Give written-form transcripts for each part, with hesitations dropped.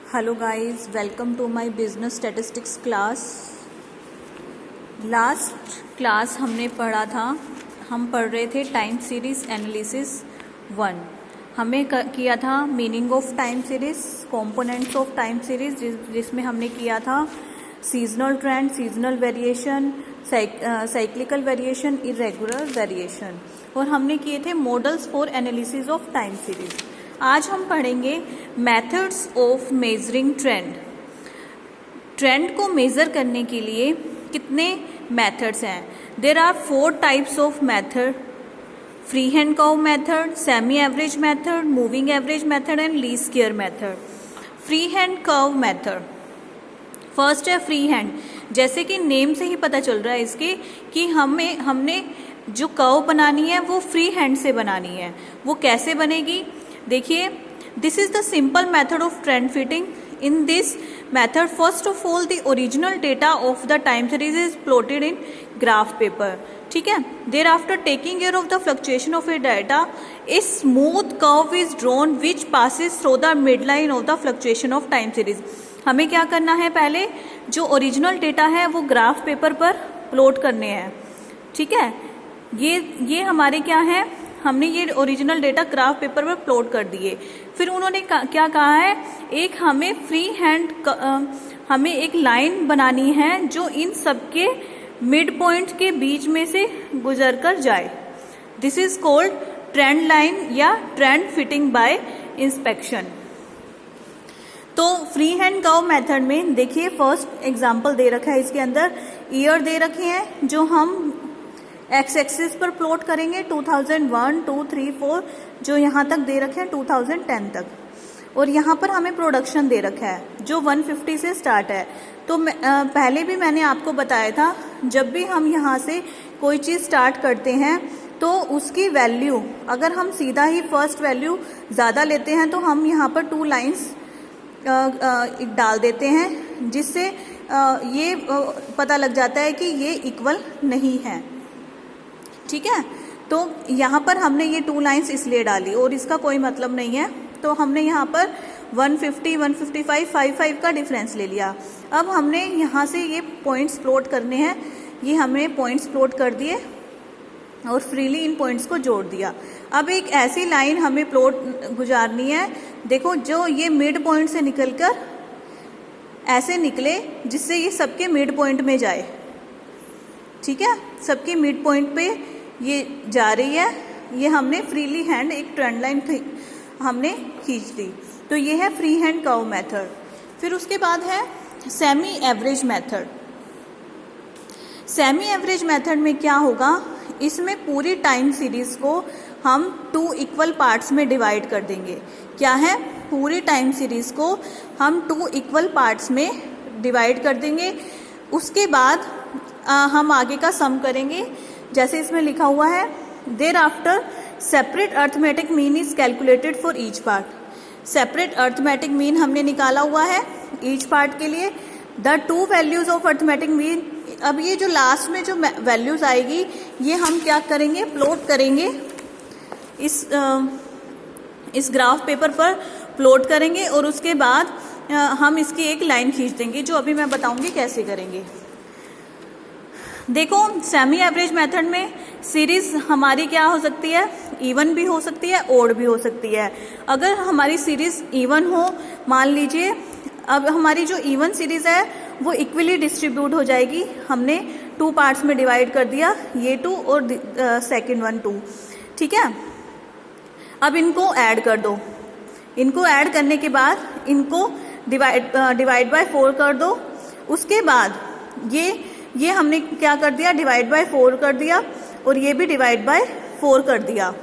Hello guys, welcome to my business statistics class. Last class हमने पढ़ा था, हम पढ़ रहे थे टाइम सीरीज एनालिसिस 1। हमें किया था meaning of time series, components of time series, जिसमें हमने किया था seasonal trend, seasonal variation, cyclical variation, irregular variation, और हमने किए थे models for analysis of time series. आज हम पढ़ेंगे methods of measuring trend. Trend को मेजर करने के लिए कितने मेथड्स हैं? There are 4 types of method: free hand curve method, semi average method, moving average method and least square method. Free hand curve method first है free hand. जैसे कि name से ही पता चल रहा है इसके कि हमने जो कर्व बनानी है वो फ्री हैंड से बनानी है। वो कैसे बनेगी? देखिए, this is the simple method of trend fitting. In this method first of all the original data of the time series is plotted in graph paper. ठीक है, thereafter taking care of the fluctuation of a data, a smooth curve is drawn which passes through the mid line of the fluctuation of time series. हमें क्या करना है? पहले जो original data है वो ग्राफ पेपर पर plot करने हैं। ठीक है, ये हमारे क्या है, हमने ये ओरिजिनल डेटा ग्राफ पेपर पर प्लॉट कर दिए। फिर उन्होंने क्या कहा है, एक हमें फ्री हैंड हमें एक लाइन बनानी है जो इन सबके मिड पॉइंट के बीच में से गुजर कर जाए। This is called trend line या ट्रेंड फिटिंग बाय इंस्पेक्शन। तो फ्री हैंड कर्व मेथड में देखिए, फर्स्ट एग्जांपल दे रखा है, इसके अंदर ईयर दे रखे हैं जो हम एक्स एक्सिस पर प्लॉट करेंगे 2001, 2, 3, 4 जो यहाँ तक दे रखे हैं 2010 तक, और यहाँ पर हमें प्रोडक्शन दे रखा है जो 150 से स्टार्ट है। तो पहले भी मैंने आपको बताया था, जब भी हम यहाँ से कोई चीज़ स्टार्ट करते हैं तो उसकी वैल्यू, अगर हम सीधा ही फर्स्ट वैल्यू ज़्यादा लेते हैं तो हम यहाँ पर 2 लाइन्स डाल देते हैं, जिससे ये पता लग जाता है कि ये इक्वल नहीं है। ठीक है, तो यहाँ पर हमने ये 2 लाइन्स इसलिए डाली और इसका कोई मतलब नहीं है। तो हमने यहाँ पर 150, 155, 55 का डिफरेंस ले लिया। अब हमने यहाँ से ये पॉइंट्स प्लॉट करने हैं। ये हमने पॉइंट्स प्लॉट कर दिए और फ्रीली इन पॉइंट्स को जोड़ दिया। अब एक ऐसी लाइन हमें प्लॉट गुजारनी है, देखो, जो ये मिड पॉइंट से निकलकर ऐसे निकले जिससे ये सबके मिड पॉइंट में जाए। ठीक है, सबके मिड पॉइंट पे ये जा रही है। ये हमने फ्रीली हैंड एक ट्रेंड लाइन हमने खींच दी। तो ये है फ्री हैंड कर्व मेथड। फिर उसके बाद है semi average method. Semi average method में क्या होगा, इसमें पूरी टाइम सीरीज को हम 2 इक्वल पार्ट्स में डिवाइड कर देंगे। क्या है? पूरी टाइम सीरीज को हम 2 इक्वल पार्ट्स में डिवाइड कर देंगे। उसके बाद हम आगे का सम करेंगे। जैसे इसमें लिखा हुआ है, thereafter separate arithmetic mean is calculated for each part. Separate arithmetic mean हमने निकाला हुआ है ईच पार्ट के लिए। The 2 values of arithmetic mean, अब ये जो लास्ट में जो वैल्यूज आएगी ये हम क्या करेंगे? प्लॉट करेंगे, इस ग्राफ पेपर पर प्लॉट करेंगे और उसके बाद हम इसकी एक लाइन खींच देंगे, जो अभी मैं बताऊंगी कैसे करेंगे। देखो, सेमी एवरेज मेथड में सीरीज हमारी क्या हो सकती है? इवन भी हो सकती है, ओड भी हो सकती है। अगर हमारी सीरीज इवन हो, मान लीजिए अब हमारी जो इवन सीरीज है वो इक्वली डिस्ट्रीब्यूट हो जाएगी। हमने 2 पार्ट्स में डिवाइड कर दिया, ये 2 और सेकेंड 1 2। ठीक है, अब इनको ऐड कर दो। इनको ऐड करने के बाद इनको डिवाइड बाय 4 कर दो। उसके बाद ये हमने क्या कर दिया? डिवाइड बाय 4 कर दिया, और ये भी डिवाइड बाय 4 कर दिया।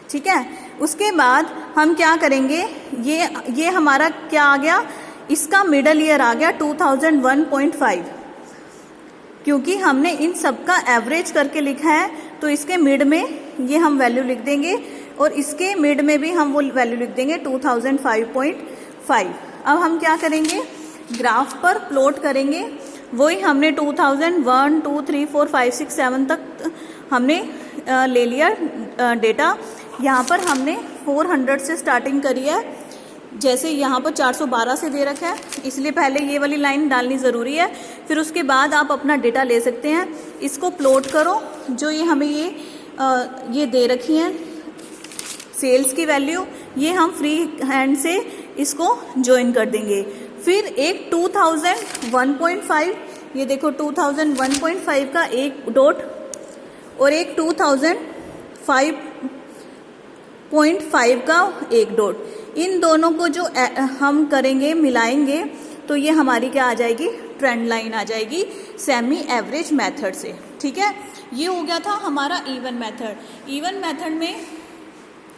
ठीक है, उसके बाद हम क्या करेंगे? ये हमारा क्या आ गया? इसका मिडल ईयर आ गया 2001.5, क्योंकि हमने इन सब का एवरेज करके लिखा है। तो इसके मिड में ये हम वैल्यू लिख देंगे और इसके मिड में भी हम वो वैल्यू लिख देंगे 2005.5। अब हम क्या करेंगे? ग्राफ पर प्लॉट करेंगे। वही हमने 2001, 2, 3, 4, 5, 6, 7 तक हमने ले लिया डेटा। यहाँ पर हमने 400 से स्टार्टिंग करी है। जैसे यहाँ पर 412 से दे रखा है, इसलिए पहले ये वाली लाइन डालनी ज़रूरी है। फिर उसके बाद आप अपना डेटा ले सकते हैं, इसको प्लॉट करो। जो ये हमें ये दे रखी है सेल्स की वैल्यू, ये हम फ्री हैंड से इसको ज्वाइन कर देंगे। फिर एक 2001.5, ये देखो 2001.5 का एक डॉट और एक 2005.5 का एक डॉट, इन दोनों को जो हम करेंगे मिलाएंगे तो ये हमारी क्या आ जाएगी, ट्रेंड लाइन आ जाएगी सेमी एवरेज मेथड से। ठीक है, ये हो गया था हमारा इवन मेथड। इवन मेथड में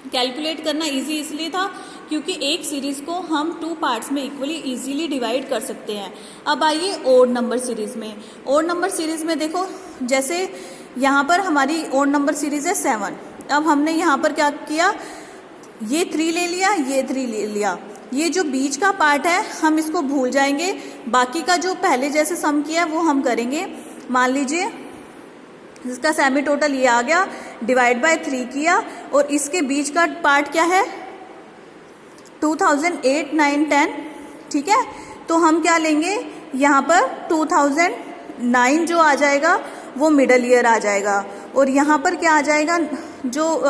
कैलकुलेट करना इजी इसलिए था क्योंकि एक सीरीज को हम 2 पार्ट्स में इक्वली इजीली डिवाइड कर सकते हैं। अब आइए ओड नंबर सीरीज में। ओड नंबर सीरीज में देखो, जैसे यहाँ पर हमारी ओड नंबर सीरीज है 7। अब हमने यहाँ पर क्या किया, ये 3 ले लिया, ये 3 ले लिया। ये जो बीच का पार्ट है हम इसको भूल जाएंगे, बाकी का जो पहले जैसे सम किया है वो हम करेंगे। मान लीजिए इसका सेमी टोटल ये आ गया, डिवाइड बाय 3 किया, और इसके बीच का पार्ट क्या है 2008, 9, 10। ठीक है, तो हम क्या लेंगे, यहाँ पर 2009 जो आ जाएगा वो मिडल ईयर आ जाएगा, और यहाँ पर क्या आ जाएगा, जो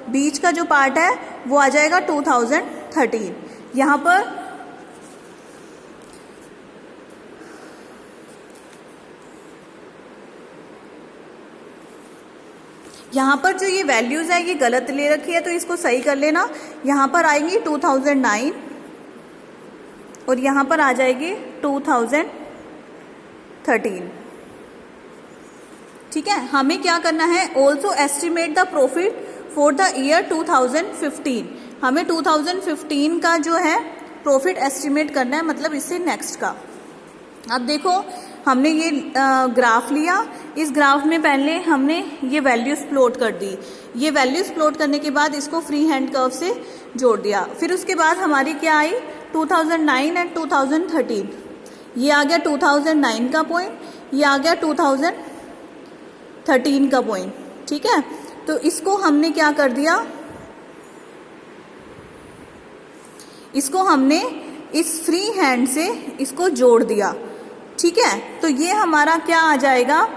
बीच का जो पार्ट है वो आ जाएगा 2013। यहाँ पर जो ये वैल्यूज है ये गलत ले रखी है, तो इसको सही कर लेना। यहाँ पर आएंगी 2009 और यहाँ पर आ जाएगी 2013। ठीक है, हमें क्या करना है, also estimate the profit for the year 2015। हमें 2015 का जो है प्रॉफिट एस्टिमेट करना है, मतलब इससे नेक्स्ट का। अब देखो हमने ये ग्राफ लिया, इस ग्राफ में पहले हमने ये वैल्यूज प्लॉट कर दी। ये वैल्यूज प्लॉट करने के बाद इसको फ्री हैंड कर्व से जोड़ दिया। फिर उसके बाद हमारी क्या आई 2009 एंड 2013। ये आ गया 2009 का पॉइंट, ये आ गया 2013 का पॉइंट। ठीक है, तो इसको हमने क्या कर दिया, इसको हमने इस फ्री हैंड से इसको जोड़ दिया। ठीक है, तो ये हमारा क्या आ जाएगा,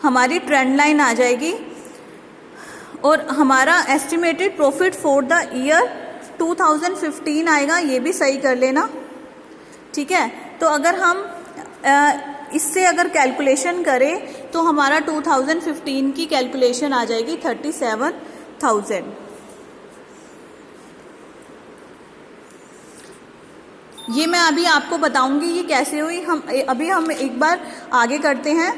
हमारी ट्रेंड लाइन आ जाएगी, और हमारा estimated profit for the year 2015 आएगा। ये भी सही कर लेना। ठीक है, तो अगर हम इससे अगर कैलकुलेशन करें तो हमारा 2015 की कैलकुलेशन आ जाएगी 37,000। ये मैं अभी आपको बताऊंगी ये कैसे हुई। हम एक बार आगे करते हैं।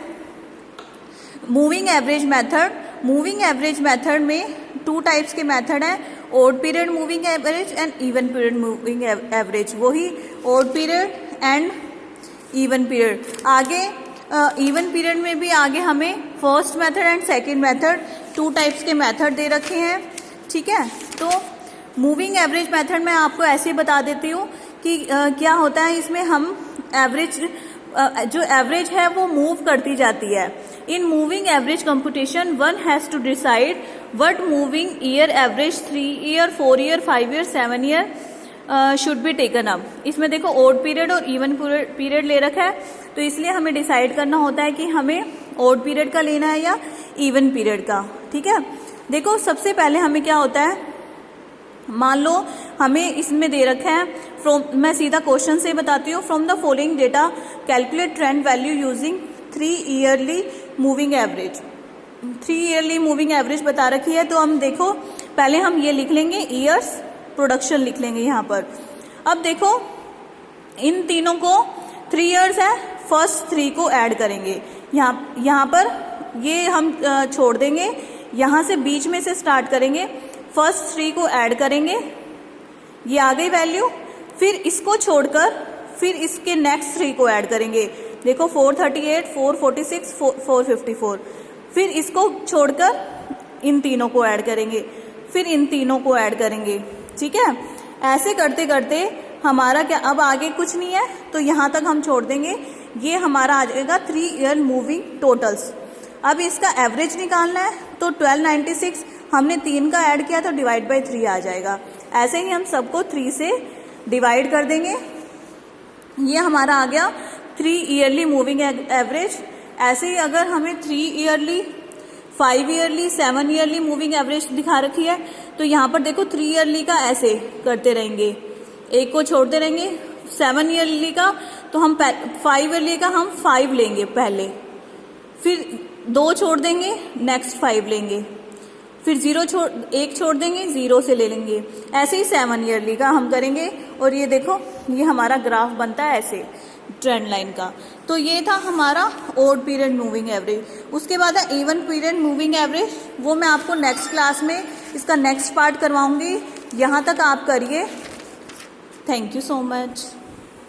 Moving average method. Moving average method में 2 टाइप्स के मेथड हैं, odd period moving average and even period moving average. वही odd period and even period. आगे इवन पीरियड में भी आगे हमें first method and second method 2 types के मेथड दे रखे हैं। ठीक है, तो मूविंग एवरेज मेथड में आपको ऐसे बता देती हूँ कि क्या होता है, इसमें हम एवरेज जो एवरेज है वो मूव करती जाती है। In moving average computation one has to decide what moving year average 3 year 4 year 5 year 7 year should be taken up. इसमें देखो ऑड पीरियड और इवन पीरियड ले रखा है, तो इसलिए हमें डिसाइड करना होता है कि हमें ऑड पीरियड का लेना है या इवन पीरियड का। ठीक है, देखो सबसे पहले हमें क्या होता है, मान लो हमें इसमें दे रखा है मैं सीधा क्वेश्चन से बताती हूँ। From the following data calculate trend value using 3 yearly moving average. 3 yearly moving average बता रखी है, तो हम देखो पहले हम ये लिख लेंगे ईयर्स, प्रोडक्शन लिख लेंगे यहाँ पर। अब देखो इन तीनों को 3 ईयर्स है, फर्स्ट 3 को ऐड करेंगे। यहाँ पर ये हम छोड़ देंगे, यहाँ से बीच में से स्टार्ट करेंगे, फर्स्ट 3 को ऐड करेंगे, ये आ गई वैल्यू। फिर इसको छोड़कर फिर इसके नेक्स्ट 3 को ऐड करेंगे। देखो 438, 446, 454। फिर इसको छोड़कर इन तीनों को ऐड करेंगे, फिर इन तीनों को ऐड करेंगे। ठीक है, ऐसे करते करते हमारा क्या, अब आगे कुछ नहीं है तो यहाँ तक हम छोड़ देंगे। ये हमारा आ जाएगा 3 ईयर मूविंग टोटल्स। अब इसका एवरेज निकालना है, तो 1296 हमने 3 का ऐड किया तो डिवाइड बाई 3 आ जाएगा। ऐसे ही हम सबको 3 से डिवाइड कर देंगे। ये हमारा आ गया 3 ईयरली मूविंग एवरेज। ऐसे ही अगर हमें 3 yearly, 5 yearly, 7 yearly moving average दिखा रखी है तो यहाँ पर देखो 3 ईयरली का ऐसे करते रहेंगे, एक को छोड़ते रहेंगे। 7 ईयरली का तो हम 5 ईयरली का हम 5 लेंगे पहले, फिर 2 छोड़ देंगे, नेक्स्ट 5 लेंगे, फिर 1 छोड़ देंगे, 0 से ले लेंगे। ऐसे ही 7 ईयरली का हम करेंगे। और ये देखो ये हमारा ग्राफ बनता है ऐसे ट्रेंड लाइन का। तो ये था हमारा ऑड पीरियड मूविंग एवरेज। उसके बाद है इवन पीरियड मूविंग एवरेज, वो मैं आपको नेक्स्ट क्लास में इसका नेक्स्ट पार्ट करवाऊंगी। यहाँ तक आप करिए। Thank you so much.